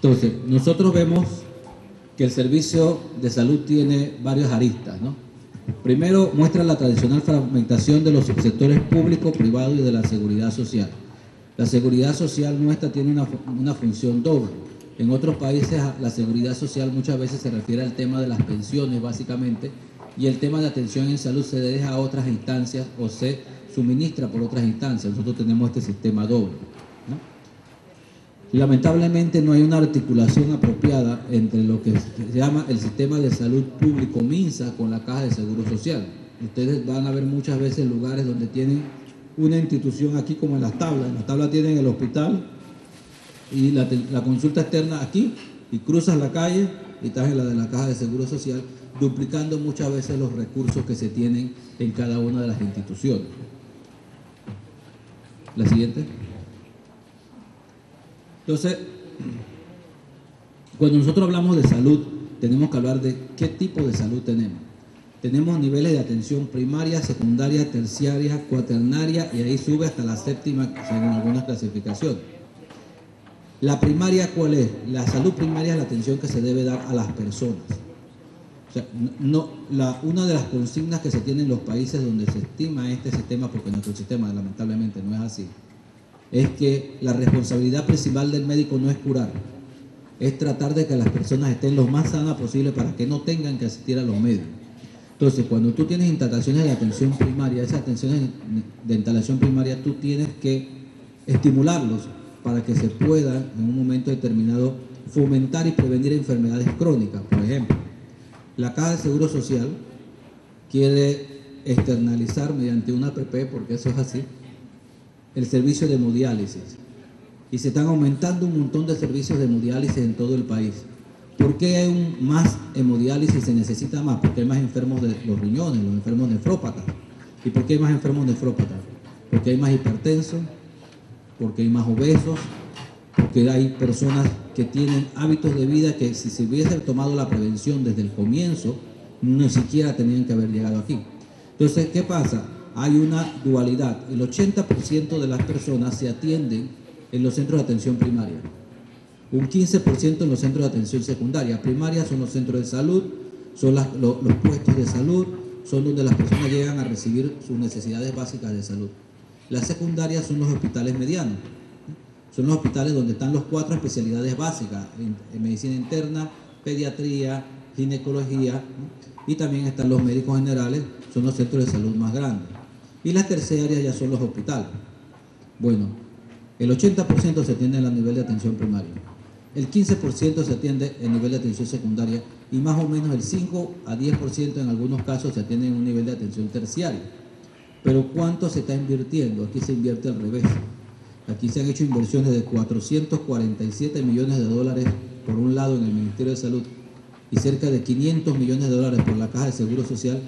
Entonces, nosotros vemos que el servicio de salud tiene varias aristas, ¿no? Primero, muestra la tradicional fragmentación de los subsectores público, privado y de la seguridad social. La seguridad social nuestra tiene una función doble. En otros países la seguridad social muchas veces se refiere al tema de las pensiones básicamente, y el tema de atención en salud se deja a otras instancias o se suministra por otras instancias. Nosotros tenemos este sistema doble, ¿no? Lamentablemente no hay una articulación apropiada entre lo que se llama el sistema de salud público MINSA con la Caja de Seguro Social. Ustedes van a ver muchas veces lugares donde tienen una institución aquí como en las tablas tienen el hospital y la consulta externa aquí, y cruzas la calle y estás en la de la Caja de Seguro Social, duplicando muchas veces los recursos que se tienen en cada una de las instituciones. La siguiente. Entonces, cuando nosotros hablamos de salud, tenemos que hablar de qué tipo de salud tenemos. Tenemos niveles de atención primaria, secundaria, terciaria, cuaternaria, y ahí sube hasta la séptima según algunas clasificaciones. La primaria, ¿cuál es? La salud primaria es la atención que se debe dar a las personas. O sea, una de las consignas que se tiene en los países donde se estima este sistema, porque nuestro sistema lamentablemente no es así, es que la responsabilidad principal del médico no es curar, es tratar de que las personas estén lo más sanas posible para que no tengan que asistir a los médicos. Entonces, cuando tú tienes instalaciones de atención primaria, esas atenciones de instalación primaria, tú tienes que estimularlos para que se pueda, en un momento determinado, fomentar y prevenir enfermedades crónicas. Por ejemplo, la Caja de Seguro Social quiere externalizar mediante una APP, porque eso es así, el servicio de hemodiálisis. Y se están aumentando un montón de servicios de hemodiálisis en todo el país. ¿Por qué hay más hemodiálisis? Se necesita más porque hay más enfermos de los riñones, los enfermos nefrópatas. ¿Y por qué hay más enfermos nefrópatas? Porque hay más hipertensos, porque hay más obesos, porque hay personas que tienen hábitos de vida que si se hubiese tomado la prevención desde el comienzo, no siquiera tenían que haber llegado aquí. Entonces, ¿qué pasa? Hay una dualidad. El 80% de las personas se atienden en los centros de atención primaria. Un 15% en los centros de atención secundaria. Primaria son los centros de salud, son los puestos de salud, son donde las personas llegan a recibir sus necesidades básicas de salud. Las secundarias son los hospitales medianos. Son los hospitales donde están las 4 especialidades básicas, en medicina interna, pediatría, ginecología, y también están los médicos generales, son los centros de salud más grandes. Y las terciarias ya son los hospitales. Bueno, el 80% se atiende a nivel de atención primaria, el 15% se atiende en nivel de atención secundaria y más o menos el 5 a 10% en algunos casos se atiende en un nivel de atención terciaria. Pero ¿cuánto se está invirtiendo? Aquí se invierte al revés. Aquí se han hecho inversiones de 447 millones de dólares por un lado en el Ministerio de Salud y cerca de 500 millones de dólares por la Caja de Seguro Social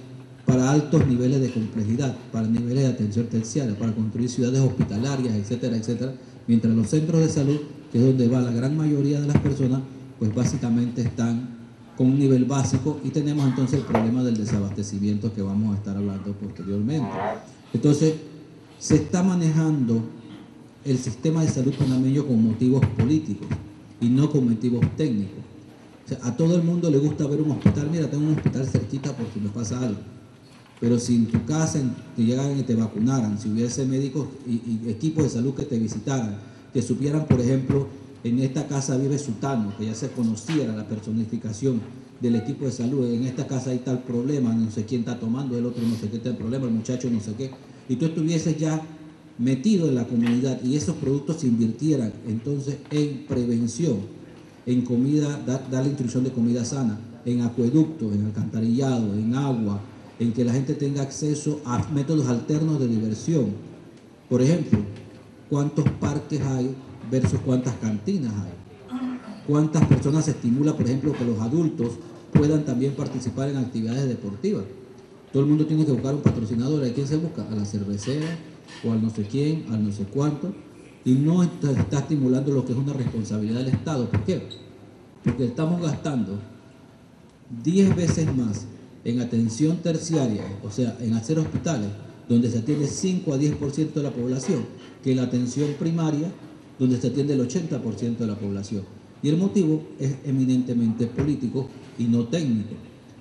para altos niveles de complejidad, para niveles de atención terciaria, para construir ciudades hospitalarias, etcétera, etcétera, mientras los centros de salud, que es donde va la gran mayoría de las personas, pues básicamente están con un nivel básico y tenemos entonces el problema del desabastecimiento que vamos a estar hablando posteriormente. Entonces, se está manejando el sistema de salud panameño con motivos políticos y no con motivos técnicos. O sea, a todo el mundo le gusta ver un hospital, mira, tengo un hospital cerquita por si me pasa algo. Pero si en tu casa te llegaran y te vacunaran, si hubiese médicos y equipos de salud que te visitaran, que supieran, por ejemplo, en esta casa vive Sutano, que ya se conociera la personificación del equipo de salud, en esta casa hay tal problema, no sé quién está tomando, el otro no sé qué está el problema, el muchacho no sé qué, y tú estuvieses ya metido en la comunidad y esos productos se invirtieran entonces en prevención, en comida, dar la instrucción de comida sana, en acueductos, en alcantarillado, en agua, en que la gente tenga acceso a métodos alternos de diversión. Por ejemplo, ¿cuántos parques hay versus cuántas cantinas hay? ¿Cuántas personas se estimula, por ejemplo, que los adultos puedan también participar en actividades deportivas? Todo el mundo tiene que buscar un patrocinador. ¿A quién se busca? A la cervecera o al no sé quién, al no sé cuánto. Y no está estimulando lo que es una responsabilidad del Estado. ¿Por qué? Porque estamos gastando 10 veces más en atención terciaria, o sea, en hacer hospitales, donde se atiende 5 a 10% de la población, que en la atención primaria, donde se atiende el 80% de la población. Y el motivo es eminentemente político y no técnico.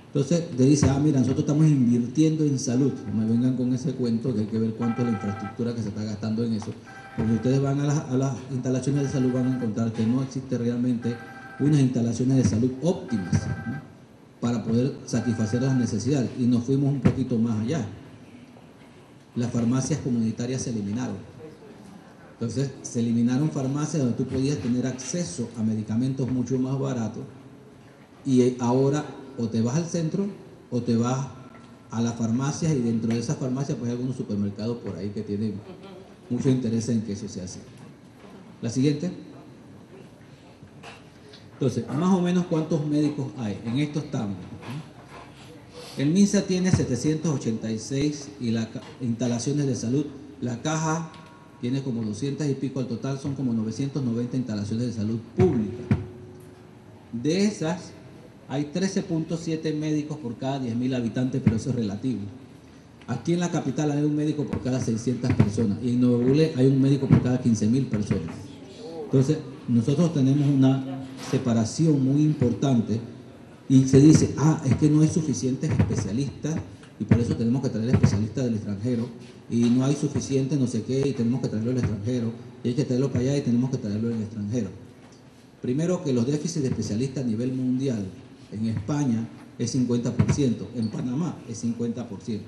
Entonces te dice, mira, nosotros estamos invirtiendo en salud. No me vengan con ese cuento que hay que ver cuánto es la infraestructura que se está gastando en eso. Porque ustedes van a las instalaciones de salud, van a encontrar que no existe realmente unas instalaciones de salud óptimas, ¿no?, para poder satisfacer las necesidades. Y nos fuimos un poquito más allá. Las farmacias comunitarias se eliminaron. Entonces se eliminaron farmacias donde tú podías tener acceso a medicamentos mucho más baratos, y ahora o te vas al centro o te vas a las farmacias, y dentro de esas farmacias pues hay algunos supermercados por ahí que tienen mucho interés en que eso se hace. La siguiente. Entonces, más o menos ¿cuántos médicos hay? En esto estamos. El MINSA tiene 786 y las instalaciones de salud. La caja tiene como 200 y pico, al total son como 990 instalaciones de salud pública. De esas, hay 13.7 médicos por cada 10.000 habitantes, pero eso es relativo. Aquí en la capital hay un médico por cada 600 personas y en Nuevo Ule hay un médico por cada 15.000 personas. Entonces, nosotros tenemos una separación muy importante y se dice, es que no hay suficientes especialistas y por eso tenemos que traer especialistas del extranjero, y no hay suficiente no sé qué y tenemos que traerlo del extranjero, y hay que traerlo para allá y tenemos que traerlo del extranjero. Primero, que los déficits de especialistas a nivel mundial en España es 50%, en Panamá es 50%.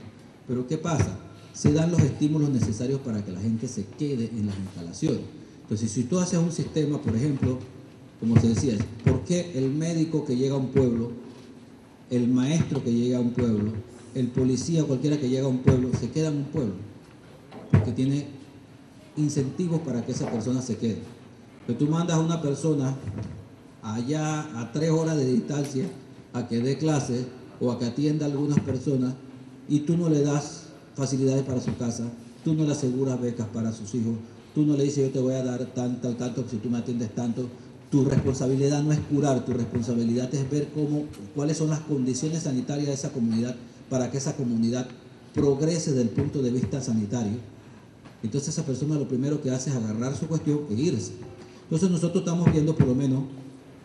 Pero ¿qué pasa? Se dan los estímulos necesarios para que la gente se quede en las instalaciones. Entonces, si tú haces un sistema, por ejemplo, como se decía, ¿por qué el médico que llega a un pueblo, el maestro que llega a un pueblo, el policía, cualquiera que llega a un pueblo, se queda en un pueblo? Porque tiene incentivos para que esa persona se quede. Pero tú mandas a una persona allá a 3 horas de distancia a que dé clases o a que atienda a algunas personas, y tú no le das facilidades para su casa, tú no le aseguras becas para sus hijos, tú no le dices yo te voy a dar tanto, si tú me atiendes tanto. Tu responsabilidad no es curar, tu responsabilidad es ver cuáles son las condiciones sanitarias de esa comunidad para que esa comunidad progrese desde el punto de vista sanitario. Entonces esa persona lo primero que hace es agarrar su cuestión e irse. Entonces nosotros estamos viendo por lo menos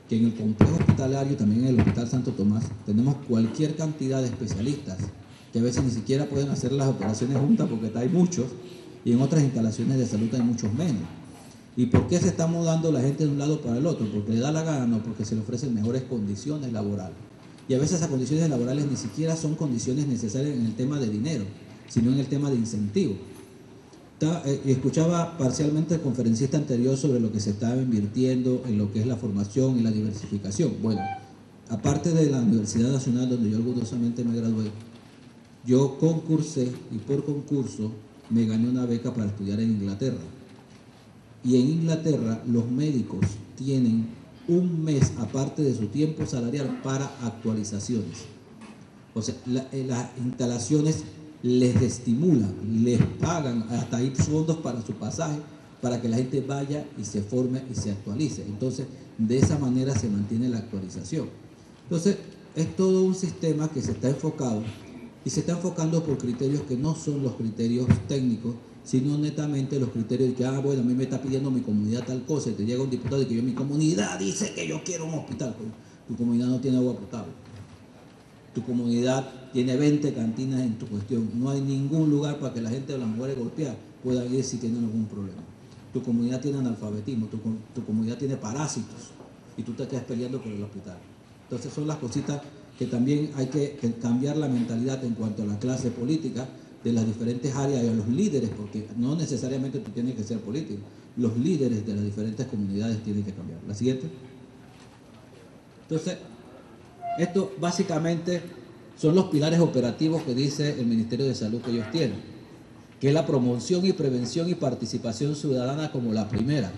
que en el complejo hospitalario, también en el Hospital Santo Tomás, tenemos cualquier cantidad de especialistas que a veces ni siquiera pueden hacer las operaciones juntas porque hay muchos, y en otras instalaciones de salud hay muchos menos. ¿Y por qué se está mudando la gente de un lado para el otro? ¿Porque le da la gana o porque se le ofrecen mejores condiciones laborales? Y a veces esas condiciones laborales ni siquiera son condiciones necesarias en el tema de dinero, sino en el tema de incentivo. Escuchaba parcialmente el conferencista anterior sobre lo que se estaba invirtiendo en lo que es la formación y la diversificación. Bueno, aparte de la Universidad Nacional, donde yo orgullosamente me gradué, yo concursé y por concurso me gané una beca para estudiar en Inglaterra. Y en Inglaterra los médicos tienen un mes aparte de su tiempo salarial para actualizaciones. O sea, las instalaciones les estimulan, les pagan, hasta hay fondos para su pasaje, para que la gente vaya y se forme y se actualice. Entonces, de esa manera se mantiene la actualización. Entonces, es todo un sistema que se está enfocado, y se está enfocando por criterios que no son los criterios técnicos, sino netamente los criterios de que, bueno, a mí me está pidiendo mi comunidad tal cosa, y te llega un diputado y que mi comunidad dice que yo quiero un hospital. Pues, tu comunidad no tiene agua potable. Tu comunidad tiene 20 cantinas en tu cuestión. No hay ningún lugar para que la gente de las mujeres golpeadas pueda ir si tienen algún problema. Tu comunidad tiene analfabetismo, tu comunidad tiene parásitos, y tú te quedas peleando por el hospital. Entonces son las cositas que también hay que cambiar la mentalidad en cuanto a la clase política de las diferentes áreas y a los líderes, porque no necesariamente tú tienes que ser político, los líderes de las diferentes comunidades tienen que cambiar. La siguiente. Entonces, esto básicamente son los pilares operativos que dice el Ministerio de Salud que ellos tienen, que es la promoción y prevención y participación ciudadana como la primera.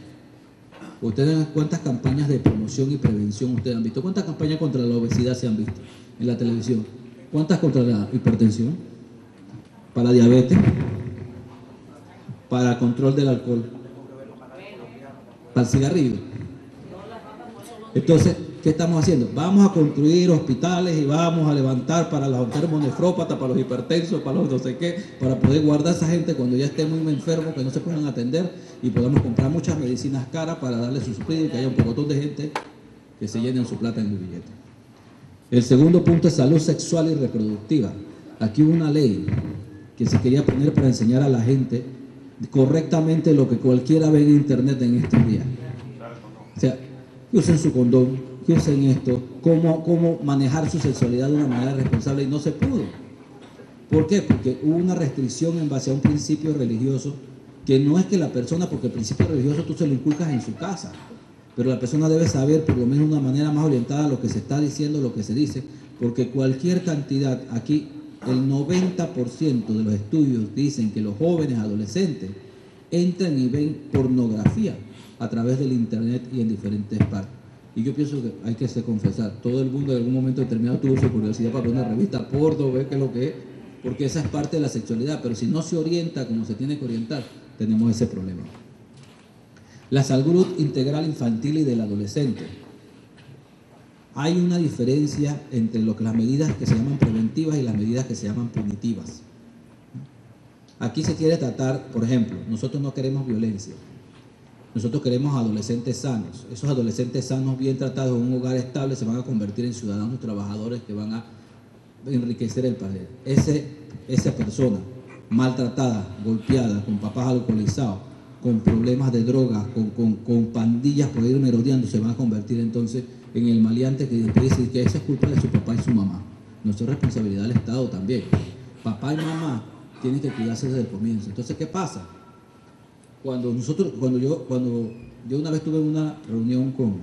Ustedes, ¿cuántas campañas de promoción y prevención ustedes han visto? ¿Cuántas campañas contra la obesidad se han visto en la televisión? ¿Cuántas contra la hipertensión? ¿Para la diabetes? ¿Para el control del alcohol? ¿Para el cigarrillo? Entonces, ¿qué estamos haciendo? Vamos a construir hospitales y vamos a levantar para los enfermos nefrópatas, para los hipertensos, para los no sé qué, para poder guardar a esa gente cuando ya esté muy enfermo, que no se puedan atender, y podamos comprar muchas medicinas caras para darle su suplido y que haya un pocotón de gente que se llenen su plata en el billete. El segundo punto es salud sexual y reproductiva. Aquí hubo una ley que se quería poner para enseñar a la gente correctamente lo que cualquiera ve en internet en estos días. O sea, que usen su condón, que usen esto, cómo manejar su sexualidad de una manera responsable, y no se pudo. ¿Por qué? Porque hubo una restricción en base a un principio religioso, que no es que la persona, porque el principio religioso tú se lo inculcas en su casa, pero la persona debe saber por lo menos de una manera más orientada lo que se está diciendo, lo que se dice, porque cualquier cantidad, aquí el 90% de los estudios dicen que los jóvenes adolescentes entran y ven pornografía a través del internet y en diferentes partes. Y yo pienso que hay que confesar, todo el mundo en algún momento determinado tuvo su curiosidad para ver una revista porno, ver qué es lo que es, porque esa es parte de la sexualidad, pero si no se orienta como se tiene que orientar, tenemos ese problema. La salud integral infantil y del adolescente. Hay una diferencia entre las medidas que se llaman preventivas y las medidas que se llaman punitivas. Aquí se quiere tratar, por ejemplo, nosotros no queremos violencia. Nosotros queremos adolescentes sanos. Esos adolescentes sanos, bien tratados en un hogar estable, se van a convertir en ciudadanos trabajadores que van a enriquecer el país. Esa persona maltratada, golpeada, con papás alcoholizados, con problemas de drogas, con pandillas por ir merodeando, se van a convertir entonces en el maleante que después dice que esa es culpa de su papá y su mamá. No es responsabilidad del Estado también. Papá y mamá tienen que cuidarse desde el comienzo. Entonces, ¿qué pasa? Cuando yo una vez tuve una reunión con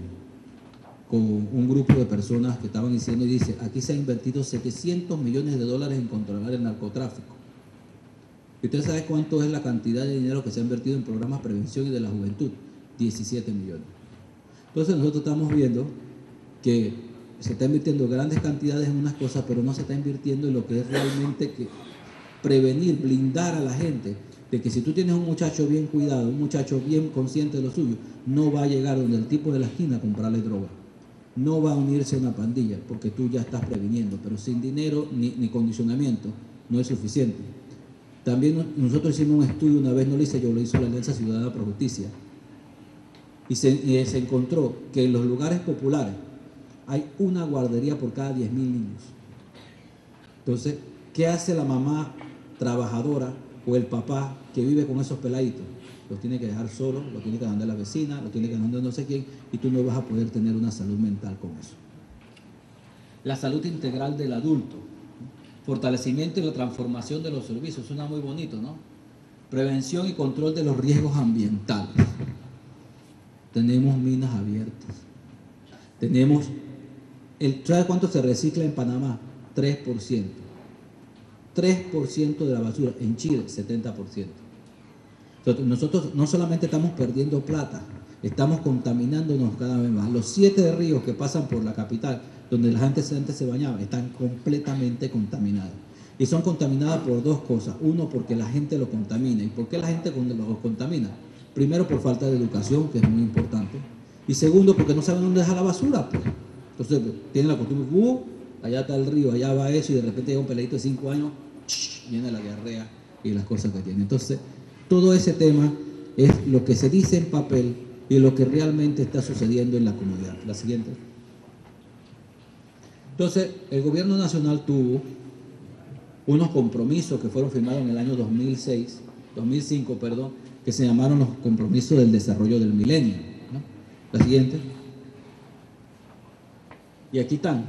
un grupo de personas que estaban diciendo, y dice, aquí se ha invertido $700 millones en controlar el narcotráfico. ¿Y usted sabe cuánto es la cantidad de dinero que se ha invertido en programas de prevención y de la juventud? 17 millones. Entonces nosotros estamos viendo que se está invirtiendo grandes cantidades en unas cosas, pero no se está invirtiendo en lo que es realmente prevenir, blindar a la gente, de que si tú tienes un muchacho bien cuidado, un muchacho bien consciente de lo suyo, no va a llegar donde el tipo de la esquina a comprarle droga. No va a unirse a una pandilla, porque tú ya estás previniendo, pero sin dinero ni condicionamiento no es suficiente. También nosotros hicimos un estudio una vez, no lo hice yo, lo hizo la Alianza Ciudadana por Justicia, y se encontró que en los lugares populares hay una guardería por cada 10.000 niños. Entonces, ¿qué hace la mamá trabajadora o el papá que vive con esos peladitos? Los tiene que dejar solos, los tiene que mandar a la vecina, los tiene que mandar a no sé quién, y tú no vas a poder tener una salud mental con eso. La salud integral del adulto. Fortalecimiento y la transformación de los servicios. Suena muy bonito, ¿no? Prevención y control de los riesgos ambientales. Tenemos minas abiertas. ¿Sabe cuánto se recicla en Panamá? 3%. 3% de la basura. En Chile, 70%. Entonces, nosotros no solamente estamos perdiendo plata, estamos contaminándonos cada vez más. Los 7 ríos que pasan por la capital, donde la gente antes se bañaba, están completamente contaminados. Y son contaminadas por dos cosas. Uno, porque la gente lo contamina. ¿Y por qué la gente lo contamina? Primero, por falta de educación, que es muy importante. Y segundo, porque no saben dónde dejar la basura, pues. Entonces, tienen la costumbre, allá está el río, allá va eso, y de repente llega un peladito de 5 años, viene la diarrea y las cosas que tiene. Entonces, todo ese tema es lo que se dice en papel y lo que realmente está sucediendo en la comunidad. La siguiente. Entonces, el gobierno nacional tuvo unos compromisos que fueron firmados en el año 2005, que se llamaron los compromisos del desarrollo del milenio, ¿no? La siguiente. Y aquí están.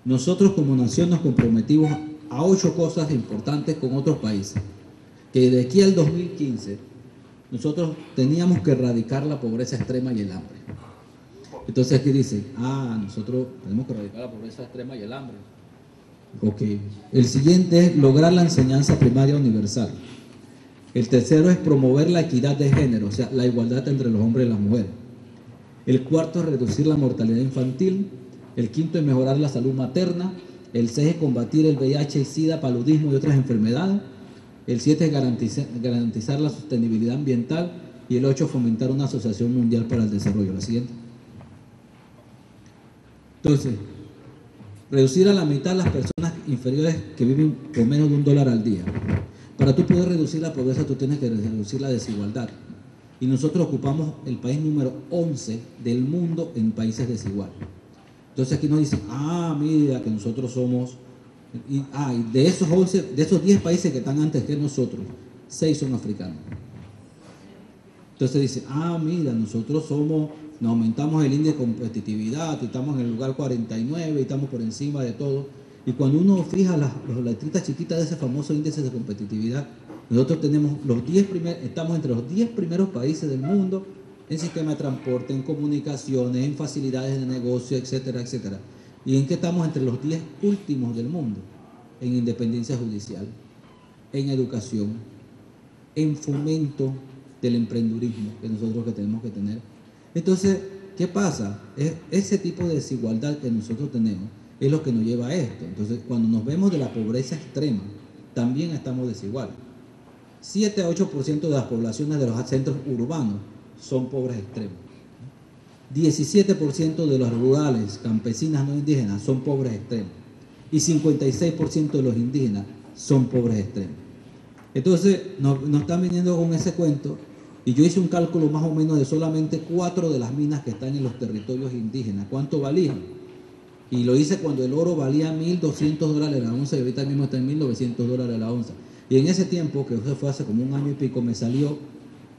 Nosotros como nación nos comprometimos a 8 cosas importantes con otros países. Que de aquí al 2015 nosotros teníamos que erradicar la pobreza extrema y el hambre. Entonces aquí dice, nosotros tenemos que erradicar la pobreza extrema y el hambre. Ok. El siguiente es lograr la enseñanza primaria universal. El tercero es promover la equidad de género, o sea, la igualdad entre los hombres y las mujeres. El cuarto es reducir la mortalidad infantil. El quinto es mejorar la salud materna. El 6 es combatir el VIH, SIDA, paludismo y otras enfermedades. El 7 es garantizar la sostenibilidad ambiental. Y el 8 fomentar una asociación mundial para el desarrollo. La siguiente. Entonces, reducir a la mitad las personas inferiores que viven con menos de $1 al día. Para tú poder reducir la pobreza, tú tienes que reducir la desigualdad. Y nosotros ocupamos el país número 11 del mundo en países desiguales. Entonces aquí nos dicen, mira que nosotros somos, y de esos 11, de esos 10 países que están antes que nosotros, 6 son africanos. Entonces dice, mira, nosotros nos aumentamos el índice de competitividad, y estamos en el lugar 49 y estamos por encima de todo. Y cuando uno fija las letritas chiquitas de ese famoso índice de competitividad, nosotros tenemos estamos entre los 10 primeros países del mundo en sistema de transporte, en comunicaciones, en facilidades de negocio, etcétera, etcétera. ¿Y en qué estamos entre los 10 últimos del mundo? En independencia judicial, en educación, en fomento del emprendurismo que nosotros que tenemos que tener. Entonces, ¿qué pasa? Ese tipo de desigualdad que nosotros tenemos es lo que nos lleva a esto. Entonces, cuando nos vemos de la pobreza extrema, también estamos desiguales. 7 a 8% de las poblaciones de los centros urbanos son pobres extremos. 17% de los rurales, campesinas no indígenas, son pobres extremos. Y 56% de los indígenas son pobres extremos. Entonces, nos están viniendo con ese cuento, y yo hice un cálculo más o menos de solamente 4 de las minas que están en los territorios indígenas. ¿Cuánto valían? Y lo hice cuando el oro valía $1,200 la onza, y ahorita mismo está en $1,900 la onza. Y en ese tiempo, que eso fue hace como un año y pico, me salió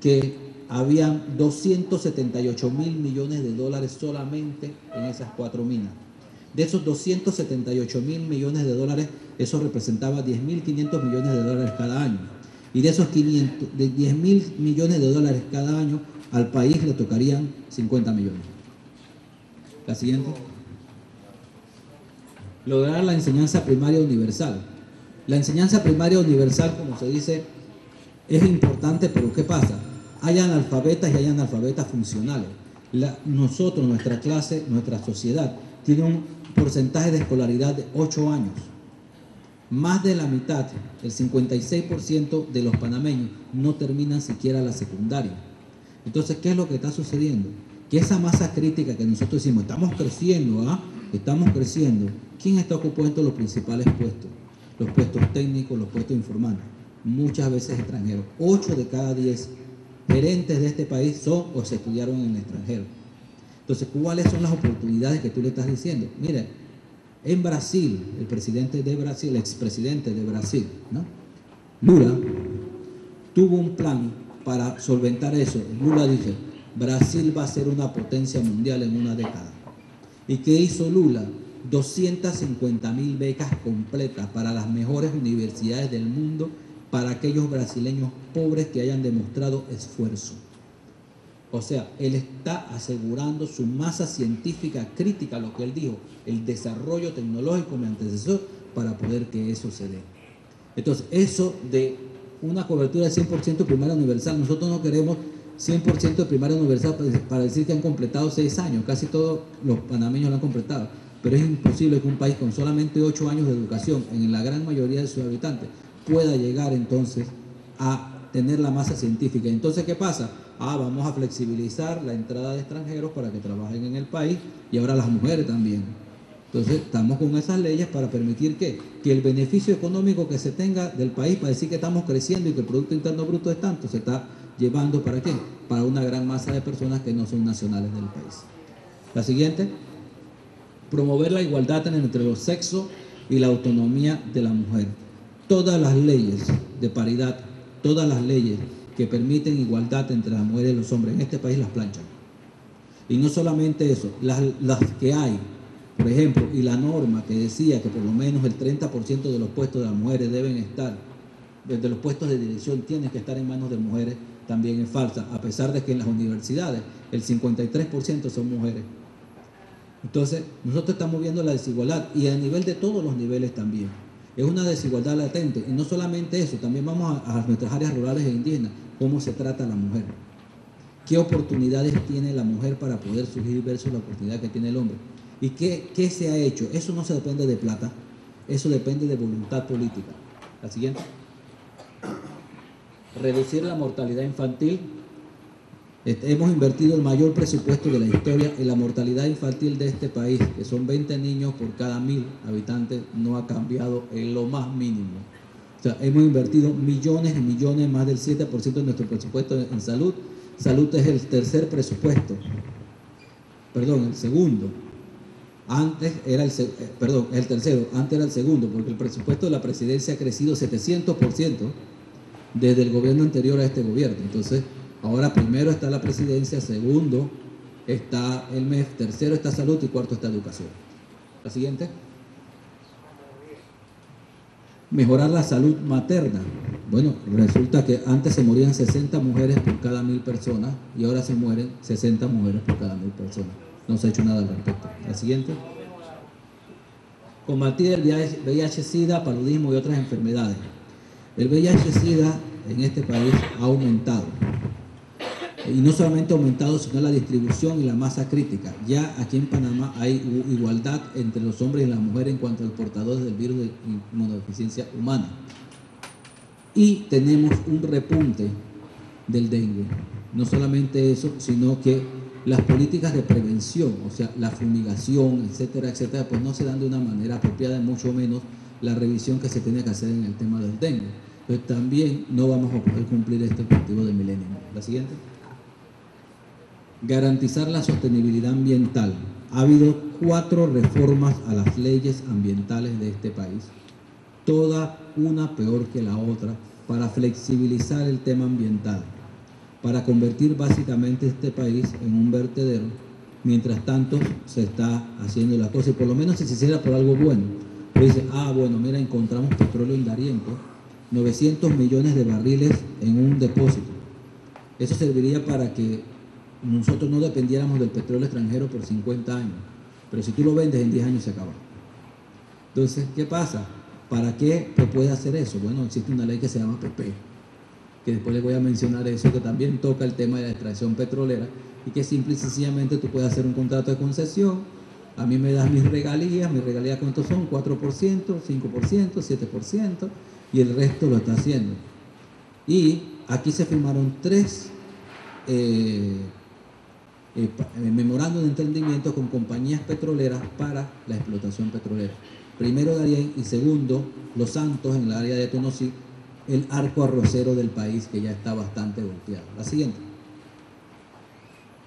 que habían 278,000 millones de dólares solamente en esas 4 minas. De esos 278,000 millones de dólares, eso representaba 10.500 millones de dólares cada año. Y de esos 10.000 millones de dólares cada año, al país le tocarían 50 millones. La siguiente. Lograr la enseñanza primaria universal. La enseñanza primaria universal, como se dice, es importante, pero ¿qué pasa? Hay analfabetas y hay analfabetas funcionales. Nosotros, nuestra clase, nuestra sociedad, tiene un porcentaje de escolaridad de 8 años. Más de la mitad, el 56% de los panameños no terminan siquiera la secundaria. Entonces, ¿qué es lo que está sucediendo? Que esa masa crítica que nosotros decimos, estamos creciendo, estamos creciendo. ¿Quién está ocupando los principales puestos? Los puestos técnicos, los puestos informantes. Muchas veces extranjeros. 8 de cada 10 gerentes de este país son o se estudiaron en el extranjero. Entonces, ¿cuáles son las oportunidades que tú le estás diciendo? Mire, en Brasil, el presidente de Brasil, el expresidente de Brasil, ¿no? Lula, tuvo un plan para solventar eso. Lula dice, Brasil va a ser una potencia mundial en una década. ¿Y qué hizo Lula? 250.000 becas completas para las mejores universidades del mundo para aquellos brasileños pobres que hayan demostrado esfuerzo. O sea, él está asegurando su masa científica crítica, lo que él dijo, el desarrollo tecnológico, mi antecesor, para poder que eso se dé. Entonces, eso de una cobertura de 100% primaria universal, nosotros no queremos 100% de primaria universal para decir que han completado 6 años, casi todos los panameños lo han completado, pero es imposible que un país con solamente 8 años de educación, en la gran mayoría de sus habitantes, pueda llegar entonces a tener la masa científica. Entonces, ¿qué pasa? Vamos a flexibilizar la entrada de extranjeros para que trabajen en el país, y ahora las mujeres también. Entonces, estamos con esas leyes para permitir que el beneficio económico que se tenga del país, para decir que estamos creciendo y que el Producto Interno Bruto es tanto, se está llevando ¿para qué? Para una gran masa de personas que no son nacionales del país. La siguiente, promover la igualdad entre los sexos y la autonomía de la mujer. Todas las leyes de paridad, todas las leyes que permiten igualdad entre las mujeres y los hombres en este país las planchan. Y no solamente eso, las que hay, por ejemplo, y la norma que decía que por lo menos el 30% de los puestos de las mujeres deben estar, desde los puestos de dirección tienen que estar en manos de mujeres, también es falsa, a pesar de que en las universidades el 53% son mujeres. Entonces, nosotros estamos viendo la desigualdad, y a nivel de todos los niveles también. Es una desigualdad latente, y no solamente eso, también vamos a nuestras áreas rurales e indígenas, cómo se trata a la mujer. ¿Qué oportunidades tiene la mujer para poder surgir versus la oportunidad que tiene el hombre? ¿Y qué se ha hecho? Eso no se depende de plata, eso depende de voluntad política. La siguiente. Reducir la mortalidad infantil. Hemos invertido el mayor presupuesto de la historia en la mortalidad infantil de este país, que son 20 niños por cada 1.000 habitantes, no ha cambiado en lo más mínimo. O sea, hemos invertido millones y millones, más del 7% de nuestro presupuesto en salud, Salud es el tercer presupuesto, perdón, el segundo. Antes era el tercero, antes era el segundo, porque el presupuesto de la presidencia ha crecido 700% desde el gobierno anterior a este gobierno. Entonces, ahora primero está la presidencia, segundo está el MEF, tercero está salud y cuarto está educación. La siguiente. Mejorar la salud materna. Bueno, resulta que antes se morían 60 mujeres por cada 1000 personas y ahora se mueren 60 mujeres por cada 1000 personas. No se ha hecho nada al respecto. La siguiente. Combatir el VIH-Sida, paludismo y otras enfermedades. El VIH-Sida en este país ha aumentado. Y no solamente ha aumentado, sino la distribución y la masa crítica. Ya aquí en Panamá hay igualdad entre los hombres y las mujeres en cuanto al portador del virus de inmunodeficiencia humana. Y tenemos un repunte del dengue. No solamente eso, sino que las políticas de prevención, o sea, la fumigación, etcétera, etcétera, pues no se dan de una manera apropiada, mucho menos la revisión que se tiene que hacer en el tema del dengue. Entonces también no vamos a poder cumplir este objetivo de milenio. La siguiente. Garantizar la sostenibilidad ambiental. Ha habido 4 reformas a las leyes ambientales de este país, toda una peor que la otra, para flexibilizar el tema ambiental, para convertir básicamente este país en un vertedero. Mientras tanto se está haciendo la cosa, y por lo menos si se hiciera por algo bueno, pero dice, bueno, mira, encontramos petróleo en Darienco, 900 millones de barriles en un depósito. Eso serviría para que nosotros no dependiéramos del petróleo extranjero por 50 años, pero si tú lo vendes en 10 años se acaba. Entonces, ¿qué pasa? ¿Para qué se puede hacer eso? Bueno, existe una ley que se llama PP, que después les voy a mencionar eso, que también toca el tema de la extracción petrolera, y que simple y sencillamente tú puedes hacer un contrato de concesión, a mí me das mis regalías ¿cuántos son? 4%, 5%, 7%, y el resto lo está haciendo. Y aquí se firmaron 3 memorándum de entendimiento con compañías petroleras para la explotación petrolera. Primero Darién y segundo Los Santos en el área de Tonosí, el arco arrocero del país que ya está bastante golpeado. La siguiente.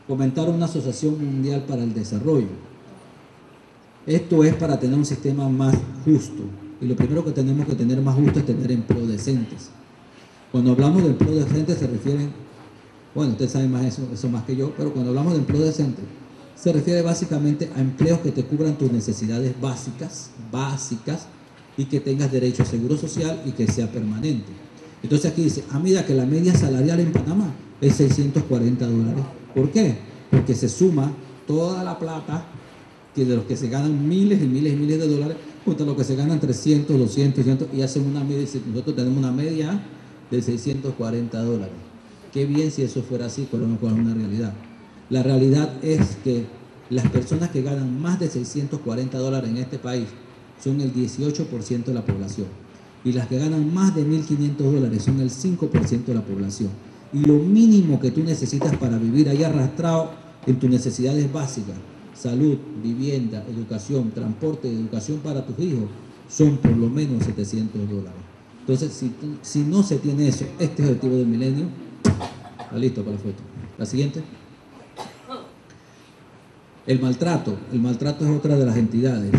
Fomentar una asociación mundial para el desarrollo. Esto es para tener un sistema más justo, y lo primero que tenemos que tener más justo es tener empleos decentes. Cuando hablamos de empleo decente se refieren, bueno, ustedes saben más eso más que yo, pero cuando hablamos de empleo decente se refiere básicamente a empleos que te cubran tus necesidades básicas, y que tengas derecho a seguro social y que sea permanente. Entonces aquí dice, mira que la media salarial en Panamá es $640. ¿Por qué? Porque se suma toda la plata que de los que se ganan miles y miles y miles de dólares contra los que se ganan 300, 200, 300, y hacen una media. Nosotros tenemos una media de $640. Qué bien si eso fuera así, pero no es una realidad. La realidad es que las personas que ganan más de $640 en este país son el 18% de la población, y las que ganan más de $1.500 son el 5% de la población. Y lo mínimo que tú necesitas para vivir ahí arrastrado en tus necesidades básicas, salud, vivienda, educación, transporte y educación para tus hijos, son por lo menos $700. Entonces, si no se tiene eso, este objetivo del milenio, está listo para la foto. La siguiente. El maltrato es otra de las entidades.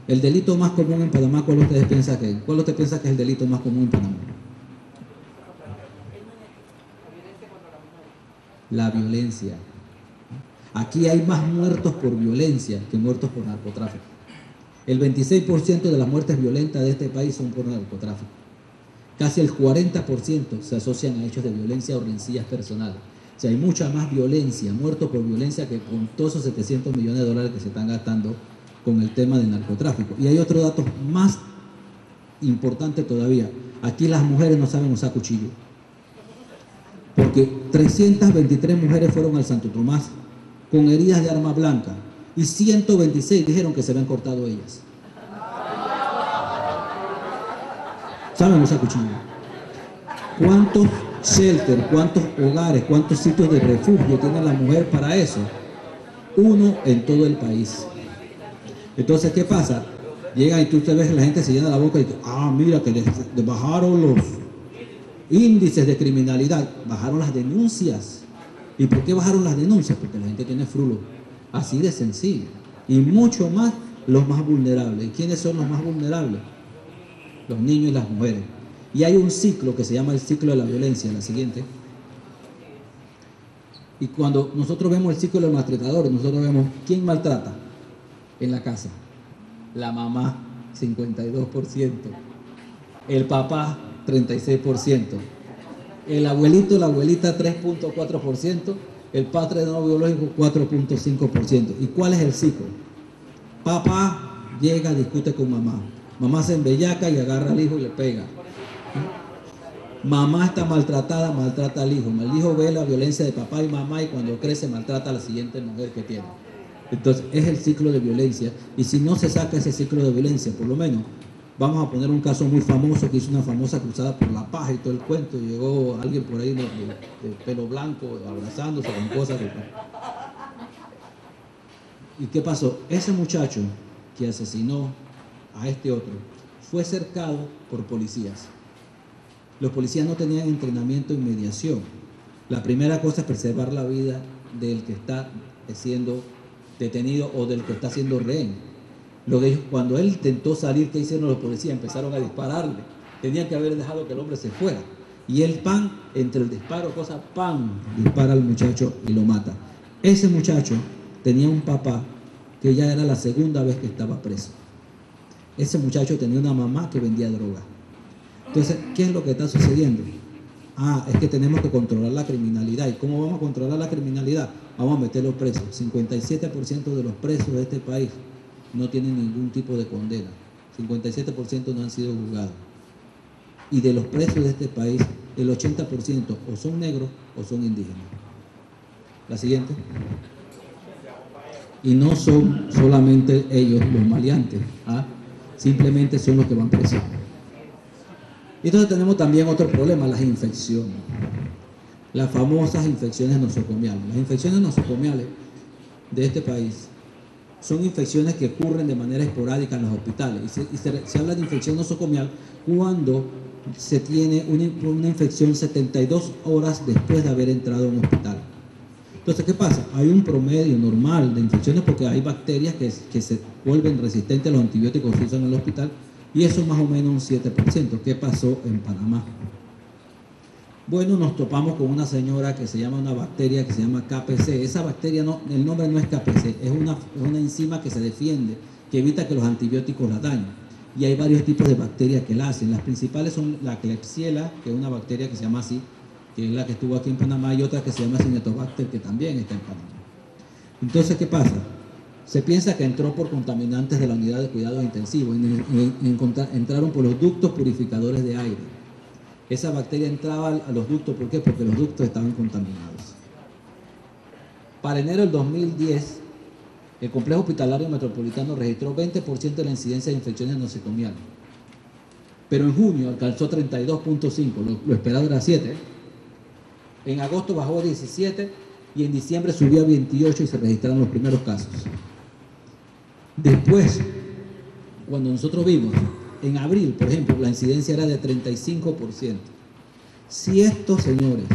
El delito más común en Panamá, ¿cuál usted piensa que es el delito más común en Panamá? La violencia. Aquí hay más muertos por violencia que muertos por narcotráfico. El 26% de las muertes violentas de este país son por narcotráfico. Casi el 40% se asocian a hechos de violencia o rencillas personales. O sea, hay mucha más violencia, muertos por violencia, que con todos esos $700 millones que se están gastando con el tema del narcotráfico. Y hay otro dato más importante todavía. Aquí las mujeres no saben usar cuchillo, porque 323 mujeres fueron al Santo Tomás con heridas de arma blanca y 126 dijeron que se habían cortado ellas. ¿Saben usar cuchillo? ¿Cuántos shelters, cuántos hogares, cuántos sitios de refugio tiene la mujer para eso? 1 en todo el país. Entonces, ¿qué pasa? Llega y tú te ves que la gente se llena la boca y dice, mira que les bajaron los índices de criminalidad, bajaron las denuncias. ¿Y por qué bajaron las denuncias? Porque la gente tiene frulo. Así de sencillo. Y mucho más los más vulnerables. ¿Y quiénes son los más vulnerables? Los niños y las mujeres. Y hay un ciclo que se llama el ciclo de la violencia, la siguiente. Y cuando nosotros vemos el ciclo de los maltratadores, nosotros vemos quién maltrata en la casa. La mamá, 52%. El papá, 36%. El abuelito, la abuelita, 3.4%. El padre no biológico, 4.5%. ¿Y cuál es el ciclo? Papá llega, discute con mamá. Mamá se embellaca y agarra al hijo y le pega. Mamá está maltratada, maltrata al hijo. El hijo ve la violencia de papá y mamá y cuando crece maltrata a la siguiente mujer que tiene. Entonces es el ciclo de violencia. Y si no se saca ese ciclo de violencia, por lo menos, vamos a poner un caso muy famoso que hizo una famosa cruzada por La Paz y todo el cuento. Llegó alguien por ahí de pelo blanco, abrazándose con cosas. ¿Y qué pasó? Ese muchacho que asesinó a este otro fue cercado por policías. Los policías no tenían entrenamiento en mediación. La primera cosa es preservar la vida del que está siendo detenido o del que está siendo rehén. Cuando él intentó salir, ¿qué hicieron los policías? Empezaron a dispararle. Tenían que haber dejado que el hombre se fuera. Y el entre el disparo, dispara al muchacho y lo mata. Ese muchacho tenía un papá que ya era la segunda vez que estaba preso. Ese muchacho tenía una mamá que vendía droga. Entonces, ¿qué es lo que está sucediendo? Es que tenemos que controlar la criminalidad. ¿Y cómo vamos a controlar la criminalidad? Vamos a meterlos presos. 57% de los presos de este país no tienen ningún tipo de condena. 57% no han sido juzgados. Y de los presos de este país, el 80% o son negros o son indígenas. La siguiente. Y no son solamente ellos los maleantes, simplemente son los que van presos. Y entonces tenemos también otro problema, las infecciones. Las famosas infecciones nosocomiales. Las infecciones nosocomiales de este país son infecciones que ocurren de manera esporádica en los hospitales. Y se habla de infección nosocomial cuando se tiene una infección 72 horas después de haber entrado a un hospital. Entonces, ¿qué pasa? Hay un promedio normal de infecciones porque hay bacterias que se vuelven resistentes a los antibióticos que se usan en el hospital y eso es más o menos un 7%. ¿Qué pasó en Panamá? Bueno, nos topamos con una señora que se llama una bacteria que se llama KPC. Esa bacteria, el nombre no es KPC, es una enzima que se defiende, que evita que los antibióticos la dañen. Y hay varios tipos de bacterias que la hacen. Las principales son la Klebsiella, que es una bacteria que se llama así, que es la que estuvo aquí en Panamá, y otra que se llama Cinetobacter, que también está en Panamá. Entonces, ¿qué pasa? Se piensa que entró por contaminantes de la unidad de cuidados intensivos, entraron por los ductos purificadores de aire. Esa bacteria entraba a los ductos, ¿por qué? Porque los ductos estaban contaminados. Para enero del 2010, el complejo hospitalario metropolitano registró 20% de la incidencia de infecciones nosocomiales. Pero en junio alcanzó 32.5, lo esperado era 7. En agosto bajó a 17 y en diciembre subió a 28 y se registraron los primeros casos. Después, cuando nosotros vimos, en abril, por ejemplo, la incidencia era de 35%. Si esto, señores,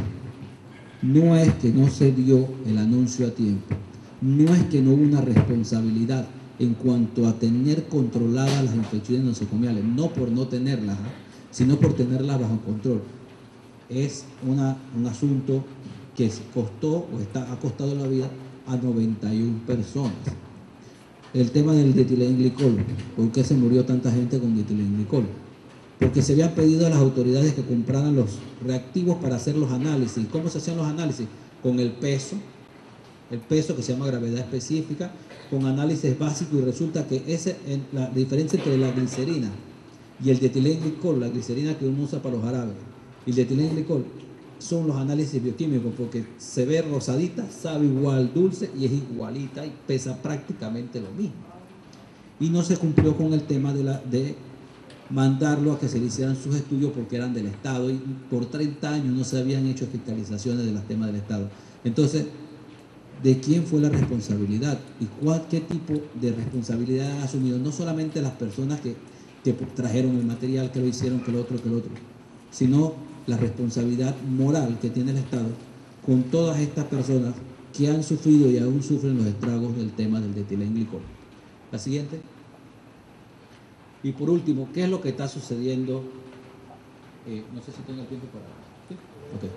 no es que no se dio el anuncio a tiempo, no es que no hubo una responsabilidad en cuanto a tener controladas las infecciones nosocomiales, no por no tenerlas, sino por tenerlas bajo control. Es un asunto que costó ha costado la vida a 91 personas. El tema del dietilenglicol. ¿Por qué se murió tanta gente con dietilenglicol? Porque se habían pedido a las autoridades que compraran los reactivos para hacer los análisis. ¿Cómo se hacían los análisis? Con el peso que se llama gravedad específica, con análisis básico, y resulta que la diferencia entre la glicerina y el dietilenglicol, la glicerina que uno usa para los jarabes, y el dietilenglicol, son los análisis bioquímicos, porque se ve rosadita, sabe igual, dulce y es igualita y pesa prácticamente lo mismo. Y no se cumplió con el tema de mandarlo a que se le hicieran sus estudios porque eran del Estado y por 30 años no se habían hecho fiscalizaciones de los temas del Estado. Entonces, ¿de quién fue la responsabilidad? ¿Y qué tipo de responsabilidad han asumido? No solamente las personas que trajeron el material, que lo hicieron, que lo otro, sino la responsabilidad moral que tiene el Estado con todas estas personas que han sufrido y aún sufren los estragos del tema del etilenglicol. La siguiente. Y por último, ¿qué es lo que está sucediendo? No sé si tengo tiempo para... ¿Sí? Okay.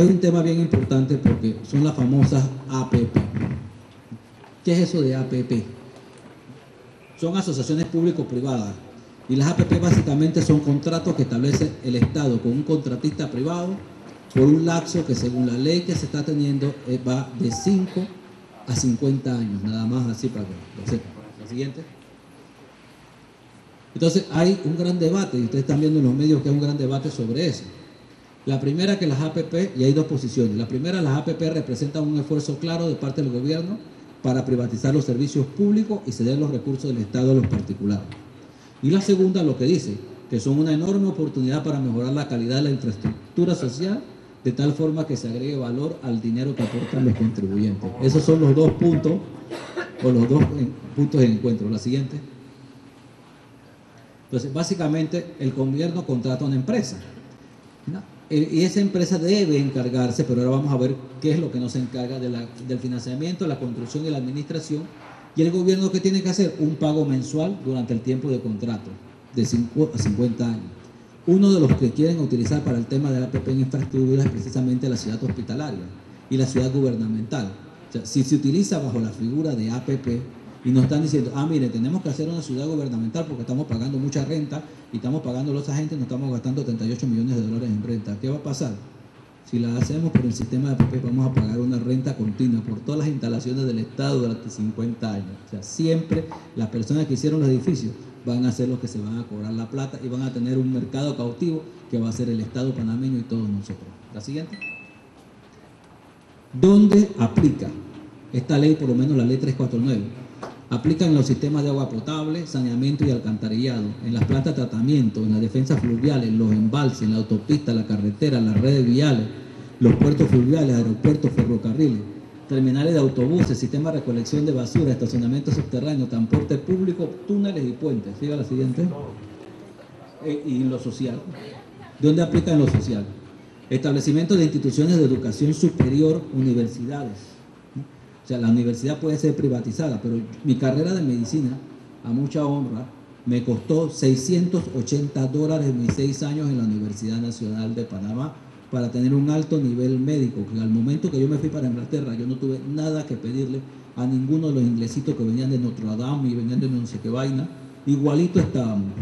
Es un tema bien importante porque son las famosas APP. ¿Qué es eso de APP? Son asociaciones público-privadas. Y las APP básicamente son contratos que establece el Estado con un contratista privado por un lapso que según la ley que se está teniendo va de 5 a 50 años, nada más así para que lo sepan. La siguiente. Entonces hay un gran debate, y ustedes están viendo en los medios que hay un gran debate sobre eso. La primera, que las APP, y hay dos posiciones. La primera, las APP representan un esfuerzo claro de parte del gobierno para privatizar los servicios públicos y ceder los recursos del Estado a los particulares. Y la segunda, lo que dice, que son una enorme oportunidad para mejorar la calidad de la infraestructura social, de tal forma que se agregue valor al dinero que aportan los contribuyentes. Esos son los dos puntos, o los dos puntos de encuentro. La siguiente. Entonces, básicamente, el gobierno contrata a una empresa, ¿no? Y esa empresa debe encargarse, pero ahora vamos a ver qué es lo que no se encarga del financiamiento, la construcción y la administración. Y el gobierno, ¿qué tiene que hacer? Un pago mensual durante el tiempo de contrato, de 5 a 50 años. Uno de los que quieren utilizar para el tema de la APP en infraestructura es precisamente la ciudad hospitalaria y la ciudad gubernamental. O sea, si se utiliza bajo la figura de APP y nos están diciendo, mire, tenemos que hacer una ciudad gubernamental porque estamos pagando mucha renta y estamos pagando a los agentes, nos estamos gastando 38 millones de dólares en renta. ¿Qué va a pasar? Si la hacemos por el sistema de APP, vamos a pagar una renta continua por todas las instalaciones del Estado durante 50 años. O sea, siempre las personas que hicieron los edificios van a ser los que se van a cobrar la plata y van a tener un mercado cautivo que va a ser el Estado panameño y todos nosotros. La siguiente. ¿Dónde aplica esta ley, por lo menos la ley 349? Aplica en los sistemas de agua potable, saneamiento y alcantarillado, en las plantas de tratamiento, en las defensas fluviales, los embalses, en la autopista, la carretera, las redes viales, los puertos fluviales, aeropuertos, ferrocarriles, terminales de autobuses, sistemas de recolección de basura, estacionamiento subterráneo, transporte público, túneles y puentes. Siga la siguiente. Y lo social. ¿Dónde aplica en lo social? Establecimiento de instituciones de educación superior, universidades. O sea, la universidad puede ser privatizada, pero mi carrera de medicina, a mucha honra, me costó $680 en mis 6 años en la Universidad Nacional de Panamá para tener un alto nivel médico, que al momento que yo me fui para Inglaterra, yo no tuve nada que pedirle a ninguno de los inglesitos que venían de Notre Dame y venían de no sé qué vaina, igualito estábamos.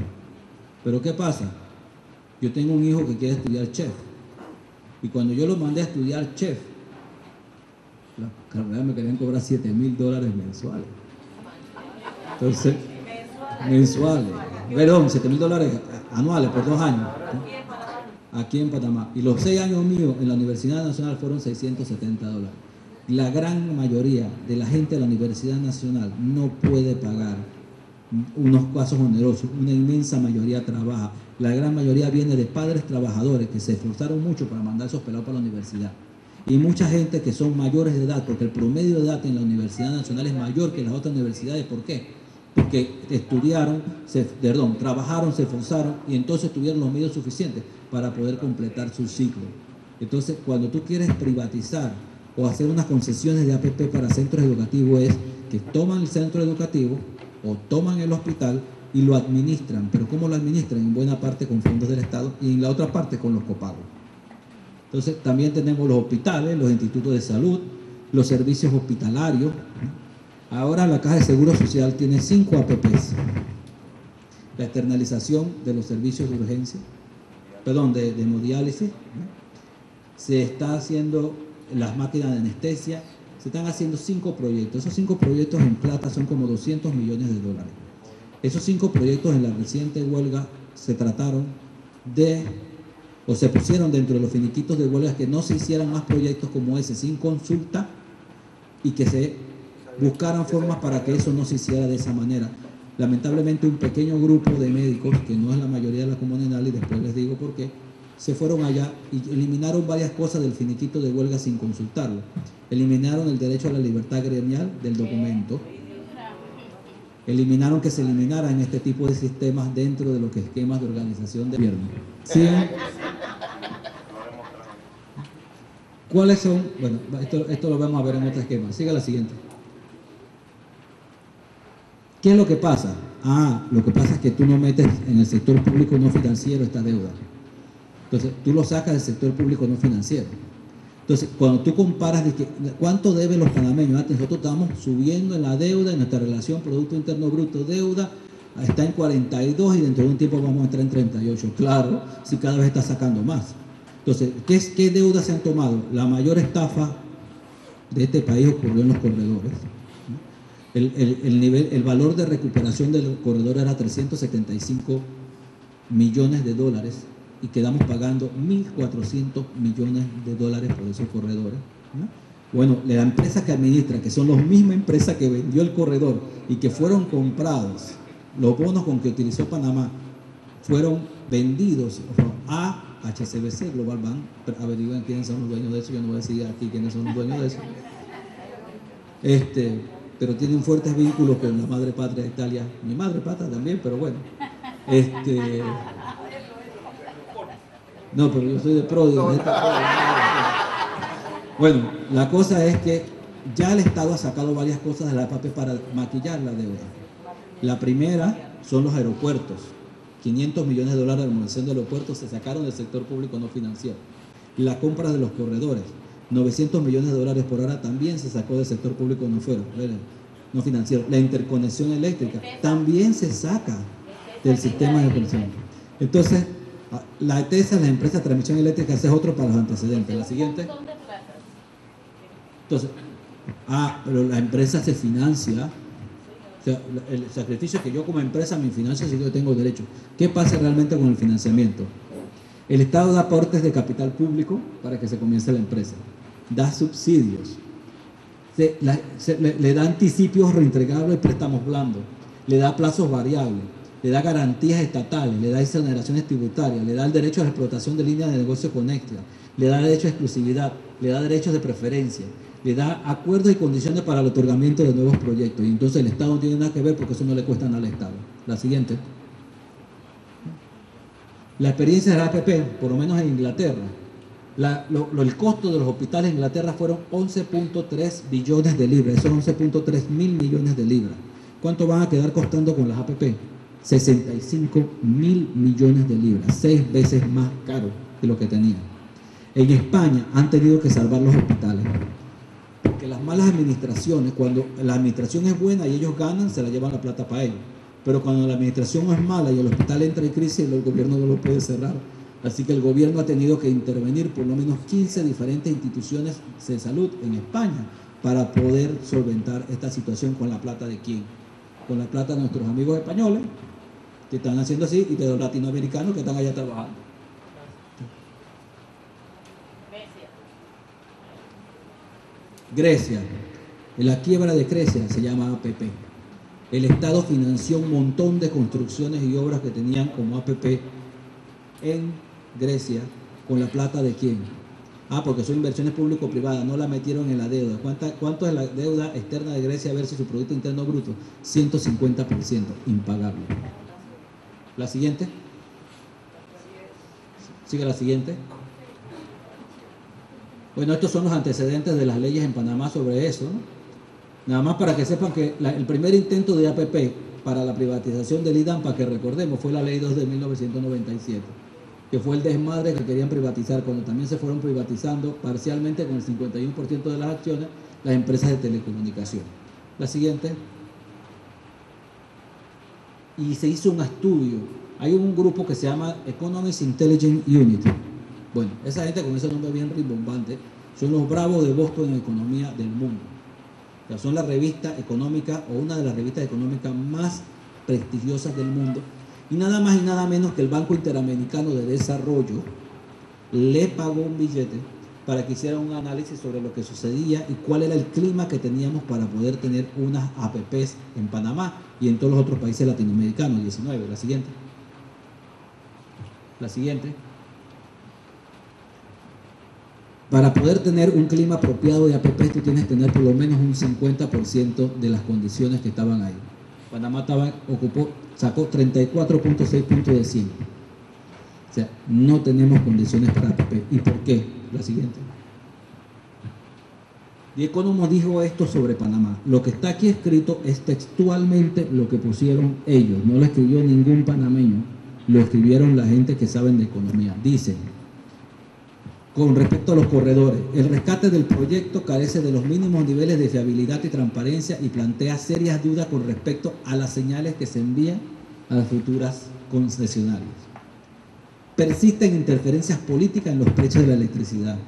Pero ¿qué pasa? Yo tengo un hijo que quiere estudiar chef, y cuando yo lo mandé a estudiar chef, la carrera me querían cobrar $7,000 mensuales. Entonces, mensuales. Perdón, $7,000 anuales por 2 años. Aquí en Panamá. Y los 6 años míos en la Universidad Nacional fueron $670. La gran mayoría de la gente de la Universidad Nacional no puede pagar unos casos onerosos. Una inmensa mayoría trabaja. La gran mayoría viene de padres trabajadores que se esforzaron mucho para mandar a esos pelados para la universidad. Y mucha gente que son mayores de edad, porque el promedio de edad en la Universidad Nacional es mayor que en las otras universidades. ¿Por qué? Porque estudiaron, trabajaron, se esforzaron y entonces tuvieron los medios suficientes para poder completar su ciclo. Entonces, cuando tú quieres privatizar o hacer unas concesiones de APP para centros educativos, es que toman el centro educativo o toman el hospital y lo administran. ¿Pero cómo lo administran? En buena parte con fondos del Estado y en la otra parte con los copagos. Entonces, también tenemos los hospitales, los institutos de salud, los servicios hospitalarios. Ahora la Caja de Seguro Social tiene 5 APPs. La externalización de los servicios de urgencia, de hemodiálisis. Se está haciendo las máquinas de anestesia. Se están haciendo 5 proyectos. Esos 5 proyectos en plata son como $200 millones. Esos 5 proyectos en la reciente huelga se trataron o se pusieron dentro de los finiquitos de huelga, que no se hicieran más proyectos como ese sin consulta y que se buscaran formas para que eso no se hiciera de esa manera. Lamentablemente un pequeño grupo de médicos, que no es la mayoría de la comunidad, y después les digo por qué, se fueron allá y eliminaron varias cosas del finiquito de huelga sin consultarlo. Eliminaron el derecho a la libertad gremial del documento. Eliminaron que se eliminaran este tipo de sistemas dentro de los esquemas de organización de gobierno. ¿Sí? ¿Cuáles son? Bueno, esto lo vamos a ver en otro esquema. Siga la siguiente. ¿Qué es lo que pasa? Lo que pasa es que tú no metes en el sector público no financiero esta deuda. Entonces, tú lo sacas del sector público no financiero. Entonces, cuando tú comparas de que, cuánto deben los panameños, antes nosotros estamos subiendo en la deuda, en nuestra relación Producto Interno Bruto deuda, está en 42 y dentro de un tiempo vamos a entrar en 38. Claro, si cada vez está sacando más. Entonces, ¿qué deudas se han tomado? La mayor estafa de este país ocurrió en los corredores. El valor de recuperación del corredor era 375 millones de dólares y quedamos pagando 1.400 millones de dólares por esos corredores. Bueno, la empresa que administra, que son las mismas empresas que vendió el corredor y que fueron comprados, los bonos con que utilizó Panamá, fueron vendidos a HSBC Global Bank. Averigüen quiénes son los dueños de eso. Yo no voy a decir aquí quiénes son los dueños de eso. Pero tienen fuertes vínculos con la madre patria de Italia. Mi madre patria también, pero bueno. No, pero yo soy de Pródigo. Bueno, la cosa es que ya el Estado ha sacado varias cosas de la APP para maquillar la deuda. La primera son los aeropuertos. 500 millones de dólares de remodelación de aeropuertos se sacaron del sector público no financiero. La compra de los corredores, 900 millones de dólares por hora también se sacó del sector público no financiero. La interconexión eléctrica también se saca del sistema de conexión. Entonces, la ETESA, la empresa de transmisión eléctrica, ese es otro para los antecedentes. La siguiente. Entonces, pero la empresa se financia. O sea, el sacrificio que yo como empresa me financio si yo tengo derecho. ¿Qué pasa realmente con el financiamiento? El Estado da aportes de capital público para que se comience la empresa. Da subsidios. Le da anticipos reintegrables y préstamos blandos. Le da plazos variables. Le da garantías estatales. Le da exoneraciones tributarias. Le da el derecho a la explotación de líneas de negocio con extra. Le da derecho a exclusividad. Le da derechos de preferencia. Le da acuerdos y condiciones para el otorgamiento de nuevos proyectos. Y entonces el Estado no tiene nada que ver porque eso no le cuesta nada al Estado. La siguiente. La experiencia de la APP, por lo menos en Inglaterra, el costo de los hospitales en Inglaterra fueron 11.3 billones de libras. Esos 11.3 mil millones de libras. ¿Cuánto van a quedar costando con las APP? 65 mil millones de libras. 6 veces más caro de lo que tenían. En España han tenido que salvar los hospitales. Porque las malas administraciones, cuando la administración es buena y ellos ganan, se la llevan la plata para ellos. Pero cuando la administración es mala y el hospital entra en crisis, el gobierno no lo puede cerrar. Así que el gobierno ha tenido que intervenir por lo menos 15 diferentes instituciones de salud en España para poder solventar esta situación. ¿Con la plata de quién? Con la plata de nuestros amigos españoles, que están haciendo así, y de los latinoamericanos que están allá trabajando. Grecia. La quiebra de Grecia se llama APP. El Estado financió un montón de construcciones y obras que tenían como APP en Grecia. ¿Con la plata de quién? Porque son inversiones público-privadas, no la metieron en la deuda. ¿Cuánto es la deuda externa de Grecia versus su Producto Interno Bruto? 150%, impagable. La siguiente. Sigue la siguiente. Bueno, estos son los antecedentes de las leyes en Panamá sobre eso, ¿no? Nada más para que sepan que el primer intento de APP para la privatización del IDAMPA, que recordemos, fue la Ley 2 de 1997, que fue el desmadre que querían privatizar, cuando también se fueron privatizando parcialmente con el 51% de las acciones las empresas de telecomunicación. La siguiente. Y se hizo un estudio. Hay un grupo que se llama Economics Intelligence Unit. Bueno, esa gente con ese nombre bien rimbombante son los bravos de Boston en economía del mundo. O sea, son la revista económica o una de las revistas económicas más prestigiosas del mundo. Y nada más y nada menos que el Banco Interamericano de Desarrollo le pagó un billete para que hiciera un análisis sobre lo que sucedía y cuál era el clima que teníamos para poder tener unas APPs en Panamá y en todos los otros países latinoamericanos. 19. La siguiente. La siguiente. Para poder tener un clima apropiado de APP, tú tienes que tener por lo menos un 50% de las condiciones que estaban ahí. Panamá sacó 34.6 puntos de 100. O sea, no tenemos condiciones para APP. ¿Y por qué? La siguiente. The Economist dijo esto sobre Panamá. Lo que está aquí escrito es textualmente lo que pusieron ellos. No lo escribió ningún panameño, lo escribieron la gente que saben de economía. Dicen, con respecto a los corredores, el rescate del proyecto carece de los mínimos niveles de fiabilidad y transparencia y plantea serias dudas con respecto a las señales que se envían a las futuras concesionarias. Persisten interferencias políticas en los precios de la electricidad.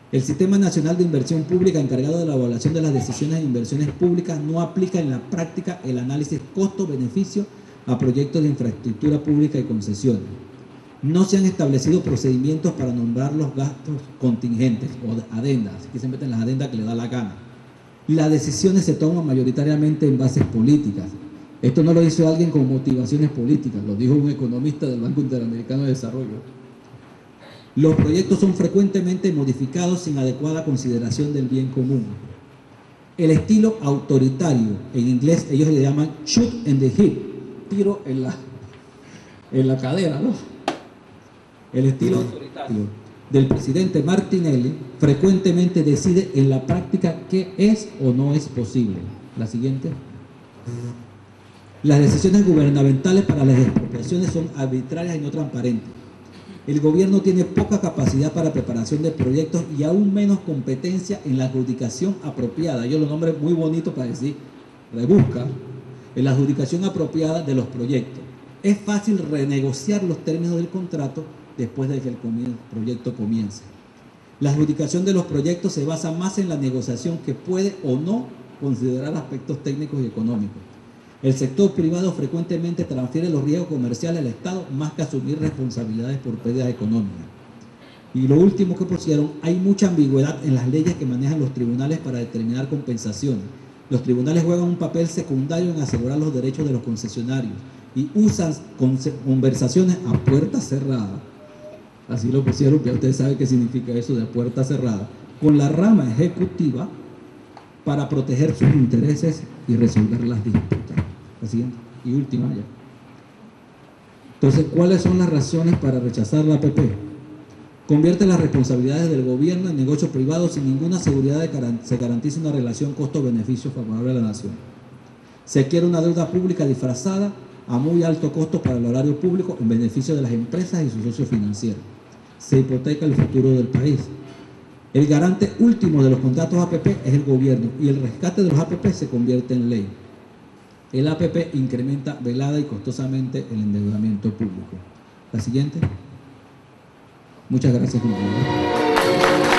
El Sistema Nacional de Inversión Pública, encargado de la evaluación de las decisiones de inversiones públicas, no aplica en la práctica el análisis costo-beneficio a proyectos de infraestructura pública y concesiones. No se han establecido procedimientos para nombrar los gastos contingentes o adendas, aquí se meten las adendas que le da la gana. Las decisiones se toman mayoritariamente en bases políticas. Esto no lo hizo alguien con motivaciones políticas, lo dijo un economista del Banco Interamericano de Desarrollo. Los proyectos son frecuentemente modificados sin adecuada consideración del bien común. El estilo autoritario, en inglés ellos le llaman shoot in the hip, tiro en la cadera, ¿no? El estilo autoritario del presidente Martinelli frecuentemente decide en la práctica qué es o no es posible. La siguiente. Las decisiones gubernamentales para las expropiaciones son arbitrarias y no transparentes. El gobierno tiene poca capacidad para preparación de proyectos y aún menos competencia en la adjudicación apropiada. Yo lo nombré muy bonito para decir, rebusca, en la adjudicación apropiada de los proyectos. Es fácil renegociar los términos del contrato después de que el proyecto comience. La adjudicación de los proyectos se basa más en la negociación que puede o no considerar aspectos técnicos y económicos. El sector privado frecuentemente transfiere los riesgos comerciales al Estado más que asumir responsabilidades por pérdidas económicas. Y lo último que pusieron, hay mucha ambigüedad en las leyes que manejan los tribunales para determinar compensaciones. Los tribunales juegan un papel secundario en asegurar los derechos de los concesionarios y usan conversaciones a puerta cerrada. Así lo pusieron, que ustedes saben qué significa eso de a puerta cerrada, con la rama ejecutiva para proteger sus intereses y resolver las disputas. La siguiente y última ya. Entonces, ¿cuáles son las razones para rechazar la APP? Convierte las responsabilidades del gobierno en negocio privado sin ninguna seguridad de que se garantice una relación costo-beneficio favorable a la nación. Se adquiere una deuda pública disfrazada a muy alto costo para el erario público en beneficio de las empresas y sus socios financieros. Se hipoteca el futuro del país. El garante último de los contratos APP es el gobierno y el rescate de los APP se convierte en ley. El APP incrementa velada y costosamente el endeudamiento público. La siguiente. Muchas gracias, compañeros.